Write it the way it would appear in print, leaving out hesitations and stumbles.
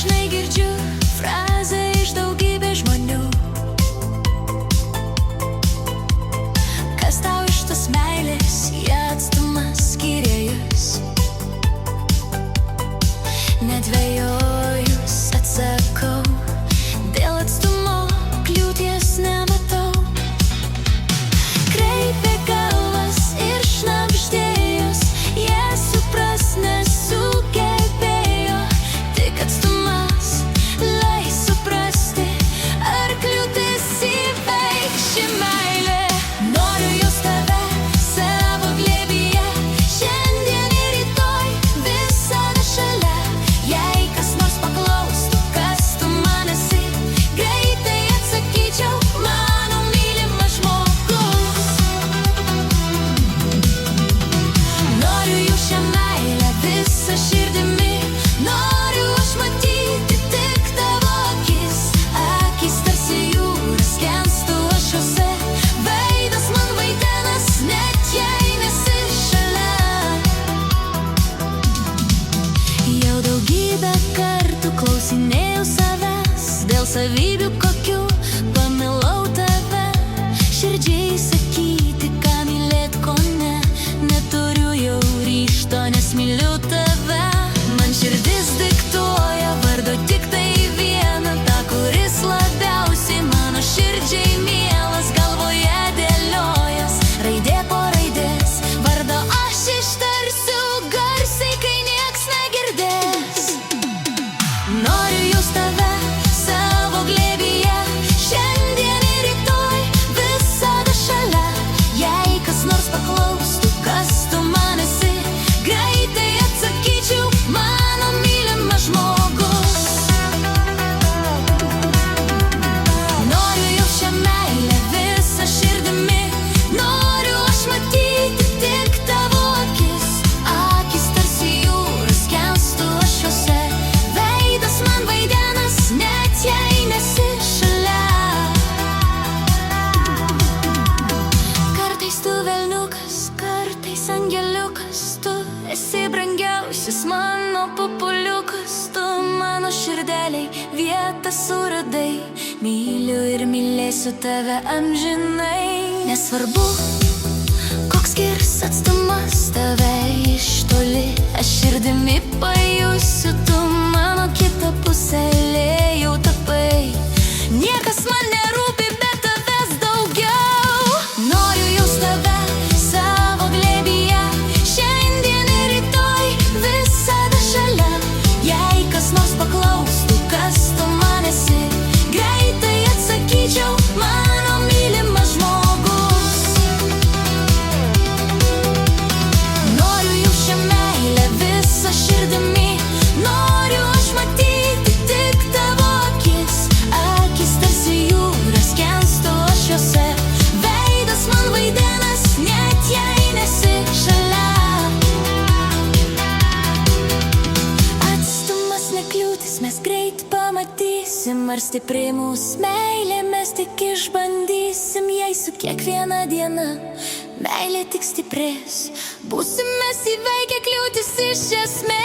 Dažnai girdžiu frazę iš daugybės žmonių: kas tau iš tos meilės, jie atstumas skiria jus. Nedvejojus atsakau, dėl atstumo kliūties nematau. Kreipė galvas ir šnabždėjus, jie supras nesugebėjo. Tik atstumas leis suprasti, ar kliūtis įveiks ši meilė. Noriu just tave savo glėbyje, šiandien ir rytoj visada šalia. Jei kas nors paklaustų, kas tu man esi, greitai atsakyčiau: mano mylimas žmogus. Noriu jų šią meilę visą širdimi, noriu aš matyti tik tavo akis. Akis tarsi jūra, skęstu aš jose, veidas man vaidenas, net jei nesi šalia. Jau daugybę kartų klausinėjau savęs, dėl savybių kokių pamilau tave. Širdžiai sakyti, ką mylėt, ko ne, neturiu jau ryžto, nes myliu tave. Man širdis diktuoja vardo tik tai vieną, tą, kuris labiausiai mano širdžiai mielas. Galvoje dėliojas raidė po raidės, vardo aš ištarsiu garsiai, kai nieks negirdės. Noriu just tave savo glėbyje, šiandien ir rytoj visada šalia. Jei kas nors paklaustų, kas tu man esi, greitai atsakyčiau: mano mylimas žmogus. Noriu jau šią meilę visą širdimi, noriu aš matyti tik tavo akis. Akis tarsi jūra, skęstu aš jose, veidas man vaidenas, net jei nesi šalia. Kartais tu velniukas, kartais angeliukas, tu esi brangiausias mano pupuliukas. Tu mano širdeliai vietą suradai, myliu ir mylėsiu tave amžinai. Nesvarbu, koks skirs atstumas tave iš toli, aš širdimi pajusiu, tu mano kita pusėlė jau tapai. Niekas man nerūpi, bet tavęs daugiau. Noriu just tave savo glėbyje, šiandien ir rytoj visada šalia. Jei kas nors paklaustų, kas tu man esi, greitai atsakyčiau: mano mylimas žmogus. Noriu jau šią meilę visą širdimi, noriu aš matyti tik tavo akis. Akis tarsi jūra, skęstu aš jose, veidas man vaidenas, net jei nesi šalia. Atstumas ne kliūtis, mes greit pamatysim, ar stipri mūsų meilė, mes tik išbandysim. Jei su kiekviena diena meilė tik stiprės, būsim mes įveikę kliūtis iš esmės.